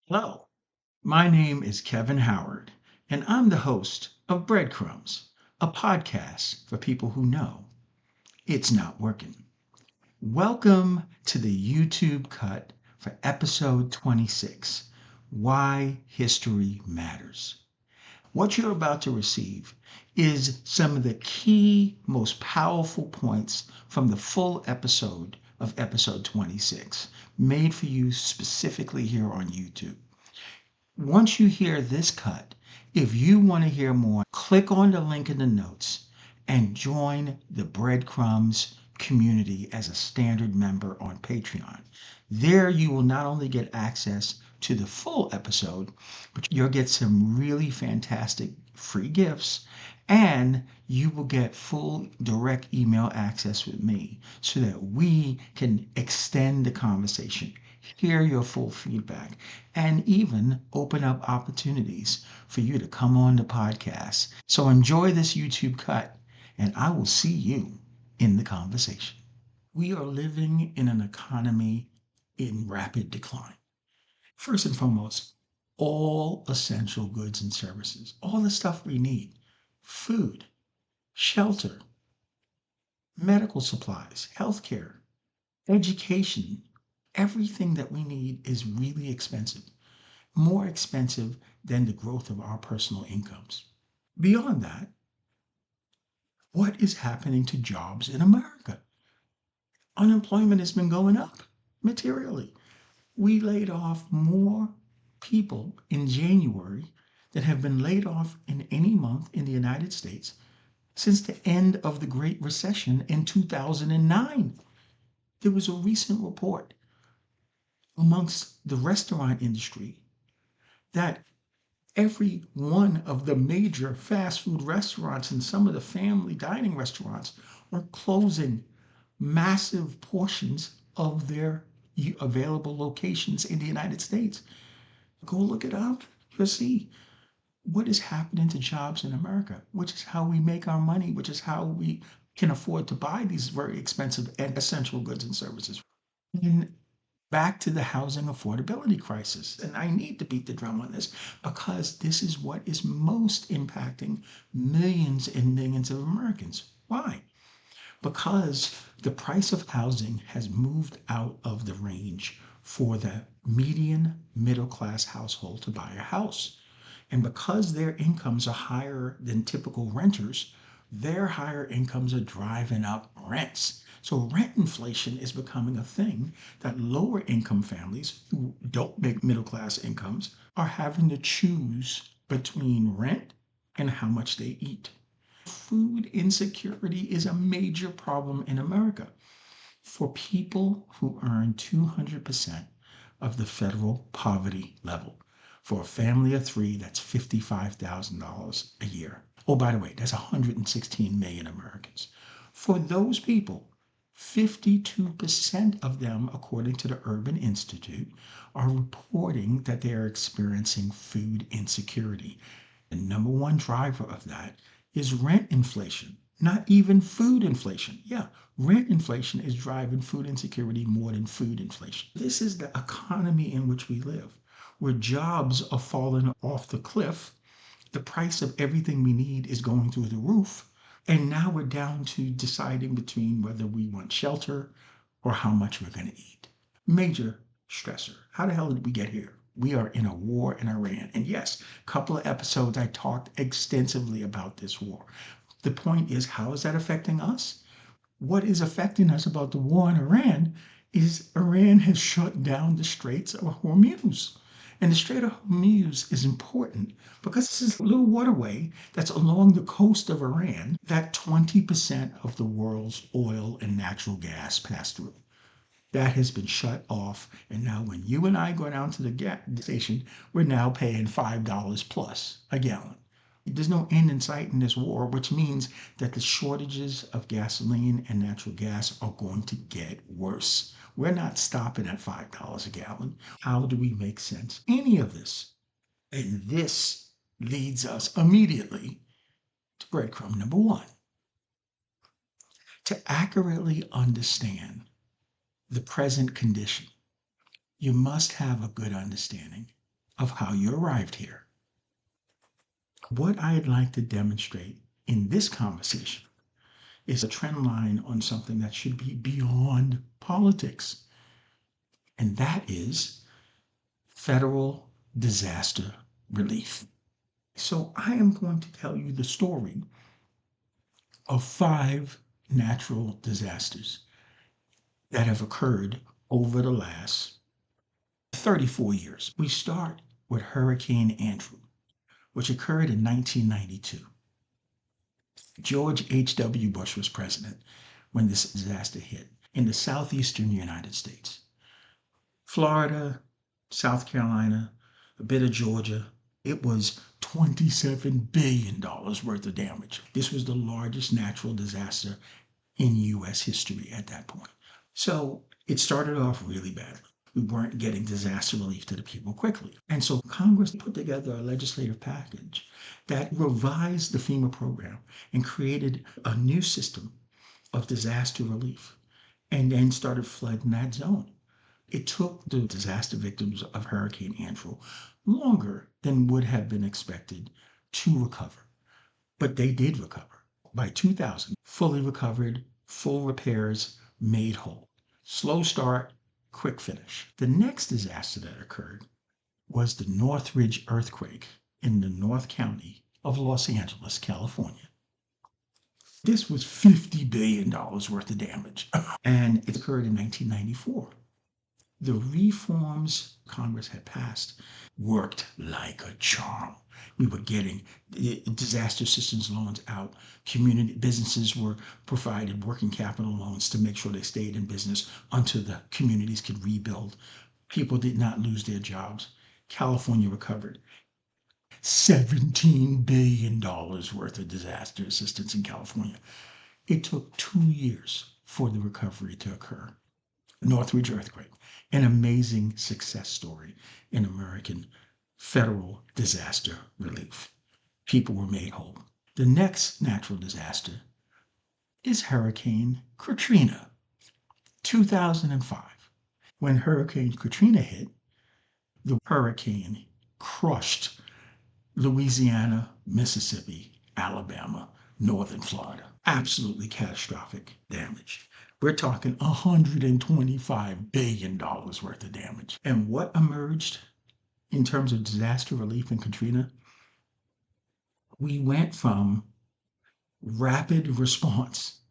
Hello, my name is Kevin Howard, and I'm the host of Breadcrumbs, a podcast for people who know it's not working. Welcome to the YouTube cut for episode 26, Why History Matters. What you're about to receive is some of the key, most powerful points from the full episode of episode 26, made for you specifically here on YouTube. Once you hear this cut, if you want to hear more, click on the link in the notes and join the Breadcrumbs community as a standard member on Patreon. There you will not only get access to the full episode, but you'll get some really fantastic free gifts, and you will get full direct email access with me so that we can extend the conversation, hear your full feedback, and even open up opportunities for you to come on the podcast. So enjoy this YouTube cut, and I will see you in the conversation. We are living in an economy in rapid decline. First and foremost, all essential goods and services, all the stuff we need, food, shelter, medical supplies, healthcare, education, everything that we need is really expensive, more expensive than the growth of our personal incomes. Beyond that, what is happening to jobs in America? Unemployment has been going up materially. We laid off more people in January than have been laid off in any month in the United States since the end of the Great Recession in 2009. There was a recent report amongst the restaurant industry that every one of the major fast food restaurants and some of the family dining restaurants are closing massive portions of their available locations in the United States. Go look it up. You'll see what is happening to jobs in America, which is how we make our money, which is how we can afford to buy these very expensive and essential goods and services. And back to the housing affordability crisis. And I need to beat the drum on this because this is what is most impacting millions and millions of Americans. Why? Because the price of housing has moved out of the range for the median middle class household to buy a house. And because their incomes are higher than typical renters, their higher incomes are driving up rents. So rent inflation is becoming a thing that lower income families who don't make middle class incomes are having to choose between rent and how much they eat. Food insecurity is a major problem in America. For people who earn 200% of the federal poverty level, for a family of three, that's $55,000 a year. Oh, by the way, that's 116 million Americans. For those people, 52% of them, according to the Urban Institute, are reporting that they are experiencing food insecurity. The number one driver of that is rent inflation, not even food inflation. Yeah, rent inflation is driving food insecurity more than food inflation. This is the economy in which we live, where jobs are falling off the cliff. The price of everything we need is going through the roof. And now we're down to deciding between whether we want shelter or how much we're going to eat. Major stressor. How the hell did we get here? We are in a war in Iran. And yes, a couple of episodes I talked extensively about this war. The point is, how is that affecting us? What is affecting us about the war in Iran is Iran has shut down the Straits of Hormuz. And the Strait of Hormuz is important because this is a little waterway that's along the coast of Iran that 20% of the world's oil and natural gas pass through. That has been shut off. And now when you and I go down to the gas station, we're now paying $5 plus a gallon. There's no end in sight in this war, which means that the shortages of gasoline and natural gas are going to get worse. We're not stopping at $5 a gallon. How do we make sense? Any of this. And this leads us immediately to breadcrumb number one. To accurately understand the present condition, you must have a good understanding of how you arrived here. What I'd like to demonstrate in this conversation is a trend line on something that should be beyond politics, and that is federal disaster relief. So I am going to tell you the story of 5 natural disasters that have occurred over the last 34 years. We start with Hurricane Andrew, which occurred in 1992. George H.W. Bush was president when this disaster hit in the southeastern United States. Florida, South Carolina, a bit of Georgia. It was $27 billion worth of damage. This was the largest natural disaster in U.S. history at that point. So it started off really badly. We weren't getting disaster relief to the people quickly. And so Congress put together a legislative package that revised the FEMA program and created a new system of disaster relief and then started flooding that zone. It took the disaster victims of Hurricane Andrew longer than would have been expected to recover, but they did recover. By 2000, fully recovered, full repairs, made whole. Slow start, quick finish. The next disaster that occurred was the Northridge earthquake in the North County of Los Angeles, California. This was $50 billion worth of damage, and it occurred in 1994. The reforms Congress had passed worked like a charm. We were getting disaster assistance loans out. Community businesses were provided working capital loans to make sure they stayed in business until the communities could rebuild. People did not lose their jobs. California recovered. $17 billion worth of disaster assistance in California. It took 2 years for the recovery to occur. Northridge earthquake, an amazing success story in American federal disaster relief. People were made whole. The next natural disaster is Hurricane Katrina, 2005. When Hurricane Katrina hit, the hurricane crushed Louisiana, Mississippi, Alabama, northern Florida. Absolutely catastrophic damage. We're talking $125 billion worth of damage. And what emerged in terms of disaster relief in Katrina? We went from rapid response,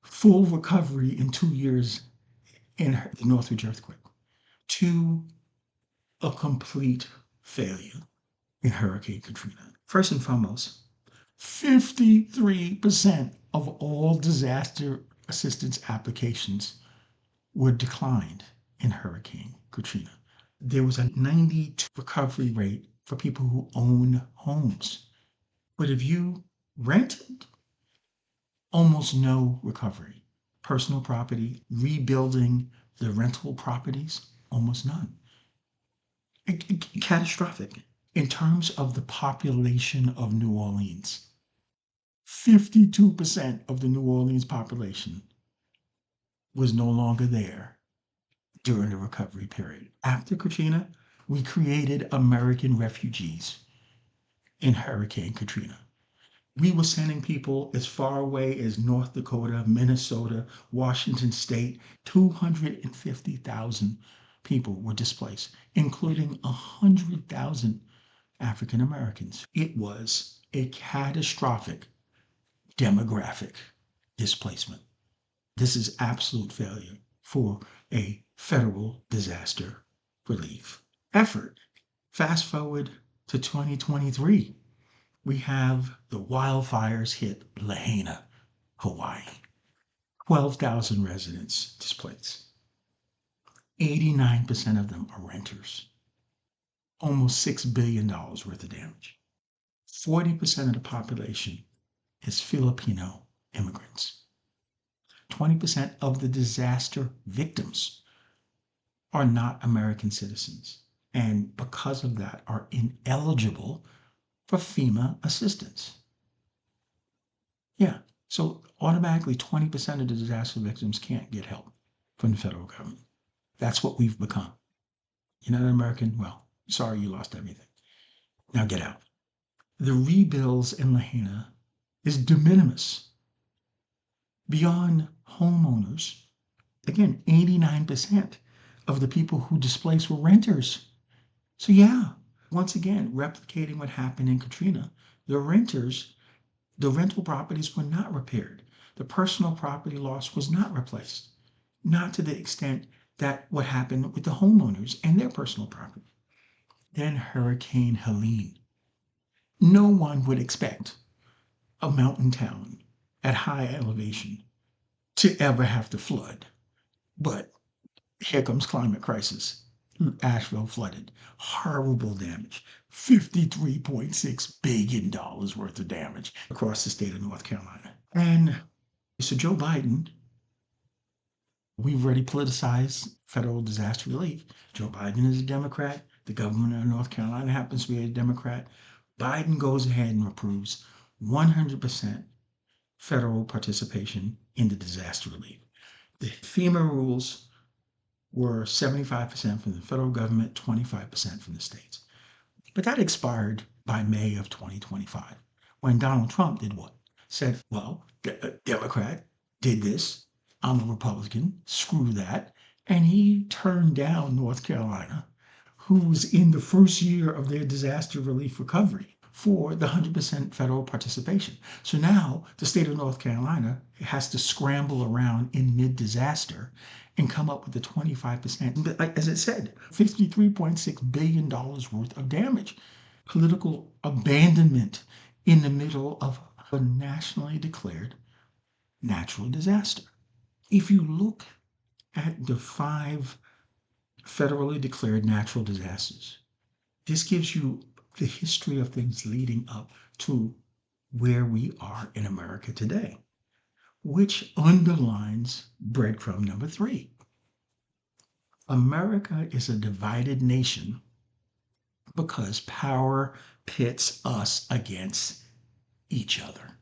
full recovery in 2 years in the Northridge earthquake, to a complete failure in Hurricane Katrina. First and foremost, 53% of all disaster assistance applications were declined in Hurricane Katrina. There was a 92% recovery rate for people who own homes. But if you rented, almost no recovery. Personal property, rebuilding the rental properties, almost none. Catastrophic. In terms of the population of New Orleans, 52% of the New Orleans population was no longer there during the recovery period. After Katrina, we created American refugees in Hurricane Katrina. We were sending people as far away as North Dakota, Minnesota, Washington State. 250,000 people were displaced, including 100,000 African Americans. It was a catastrophic demographic displacement. This is absolute failure for a federal disaster relief effort. Fast forward to 2023. We have the wildfires hit Lahaina, Hawaii. 12,000 residents displaced. 89% of them are renters. Almost $6 billion worth of damage. 40% of the population is Filipino immigrants. 20% of the disaster victims are not American citizens, and because of that are ineligible for FEMA assistance. Yeah, so automatically 20% of the disaster victims can't get help from the federal government. That's what we've become. You're not American? Well, Sorry you lost everything. Now get out. The rebuilds in Lahaina is de minimis beyond homeowners. Again, 89% of the people who displaced were renters. So, yeah, once again, replicating what happened in Katrina, the renters, the rental properties were not repaired. The personal property loss was not replaced, not to the extent that what happened with the homeowners and their personal property. Then Hurricane Helene. No one would expect a mountain town at high elevation to ever have to flood. But here comes climate crisis. Asheville flooded. Horrible damage. $53.6 billion worth of damage across the state of North Carolina. And so Joe Biden, we've already politicized federal disaster relief. Joe Biden is a Democrat. The governor of North Carolina happens to be a Democrat. Biden goes ahead and approves 100% federal participation in the disaster relief. The FEMA rules were 75% from the federal government, 25% from the states. But that expired by May of 2025 when Donald Trump did what? Said, well, the Democrat did this. I'm a Republican. Screw that. And he turned down North Carolina, who was in the first year of their disaster relief recovery, for the 100% federal participation. So now the state of North Carolina has to scramble around in mid-disaster and come up with the 25%. But like, as it said, $53.6 billion worth of damage. Political abandonment in the middle of a nationally declared natural disaster. If you look at the 5 federally declared natural disasters, this gives you the history of things leading up to where we are in America today, which underlines breadcrumb number 3. America is a divided nation because power pits us against each other.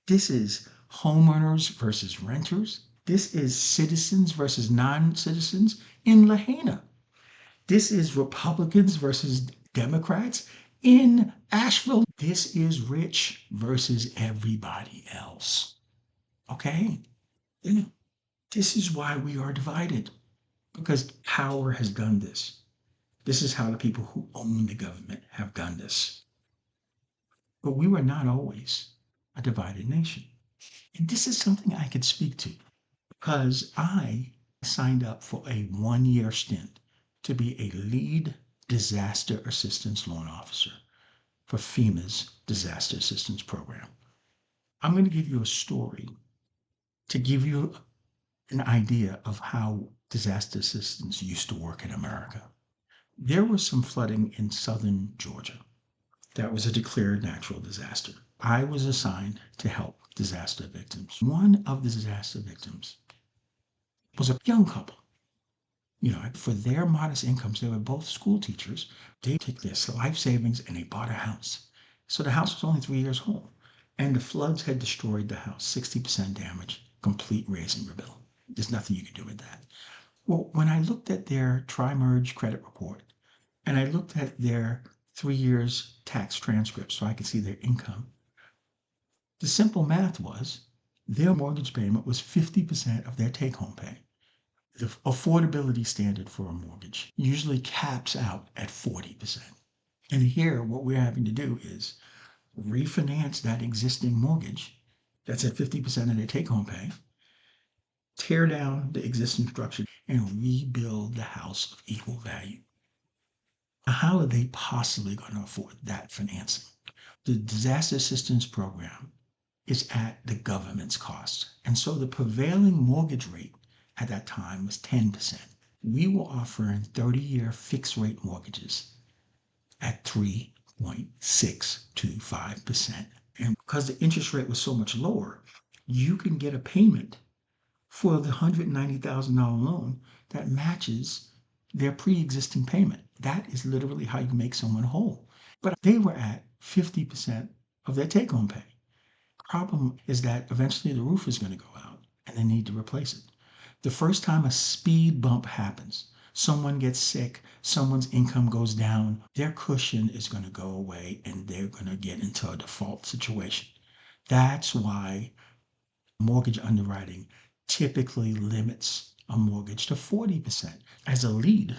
This is homeowners versus renters. This is citizens versus non-citizens in Lahaina. This is Republicans versus Democrats in Asheville. This is rich versus everybody else. Okay? This is why we are divided, because power has done this. This is how the people who own the government have done this. But we were not always a divided nation. And this is something I could speak to because I signed up for a 1-year stint to be a lead disaster assistance loan officer for FEMA's disaster assistance program. I'm going to give you a story to give you an idea of how disaster assistance used to work in America. There was some flooding in southern Georgia. That was a declared natural disaster. I was assigned to help disaster victims. One of the disaster victims was a young couple. For their modest incomes, they were both school teachers. They took their life savings and they bought a house. So the house was only 3 years old. And the floods had destroyed the house, 60% damage, complete raise and rebuild. There's nothing you can do with that. Well, when I looked at their tri-merge credit report and I looked at their 3 years tax transcripts so I could see their income, the simple math was their mortgage payment was 50% of their take-home pay. The affordability standard for a mortgage usually caps out at 40%. And here, what we're having to do is refinance that existing mortgage that's at 50% of their take-home pay, tear down the existing structure, and rebuild the house of equal value. Now, how are they possibly going to afford that financing? The disaster assistance program is at the government's cost. And so the prevailing mortgage rate at that time was 10%. We were offering 30-year fixed rate mortgages at 3.625%. And because the interest rate was so much lower, you can get a payment for the $190,000 loan that matches their pre-existing payment. That is literally how you make someone whole. But they were at 50% of their take-home pay. Problem is that eventually the roof is going to go out and they need to replace it. The first time a speed bump happens, someone gets sick, someone's income goes down, their cushion is going to go away and they're going to get into a default situation. That's why mortgage underwriting typically limits a mortgage to 40%. As a lead,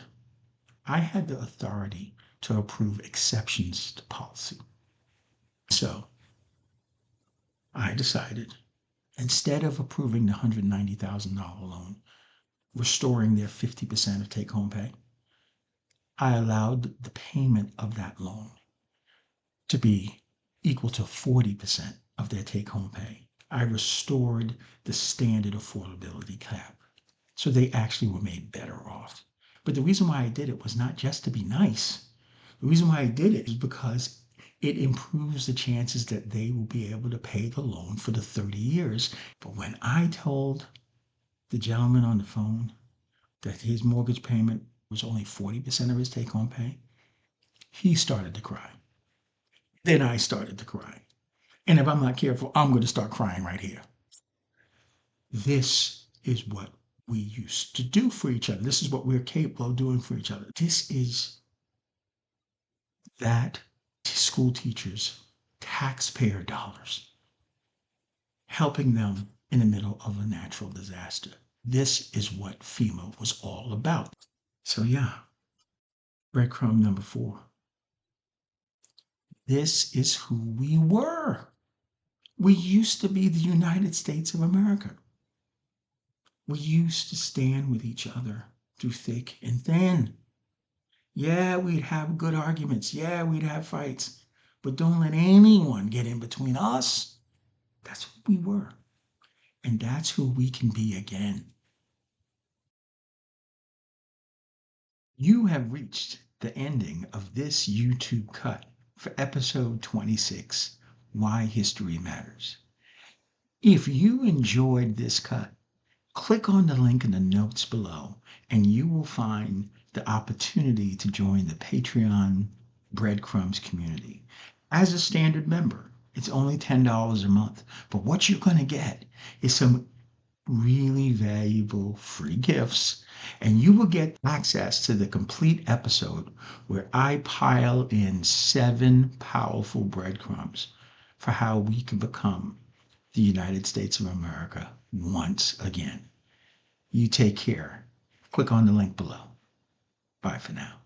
I had the authority to approve exceptions to policy. So I decided, instead of approving the $190,000 loan, restoring their 50% of take home pay, I allowed the payment of that loan to be equal to 40% of their take home pay. I restored the standard affordability cap. So they actually were made better off. But the reason why I did it was not just to be nice. The reason why I did it is because it improves the chances that they will be able to pay the loan for the 30 years. But when I told the gentleman on the phone that his mortgage payment was only 40% of his take home pay, he started to cry. Then I started to cry. And if I'm not careful, I'm going to start crying right here. This is what we used to do for each other. This is what we're capable of doing for each other. This is that school teachers, taxpayer dollars, helping them in the middle of a natural disaster. This is what FEMA was all about. So yeah, breadcrumb number 4. This is who we were. We used to be the United States of America. We used to stand with each other through thick and thin. Yeah, we'd have good arguments. Yeah, we'd have fights. But don't let anyone get in between us. That's who we were. And that's who we can be again. You have reached the ending of this YouTube cut for episode 26, Why History Matters. If you enjoyed this cut, click on the link in the notes below and you will find the opportunity to join the Patreon Breadcrumbs community. As a standard member, it's only $10 a month. But what you're going to get is some really valuable free gifts, and you will get access to the complete episode where I pile in 7 powerful breadcrumbs for how we can become the United States of America once again. You take care. Click on the link below. Bye for now.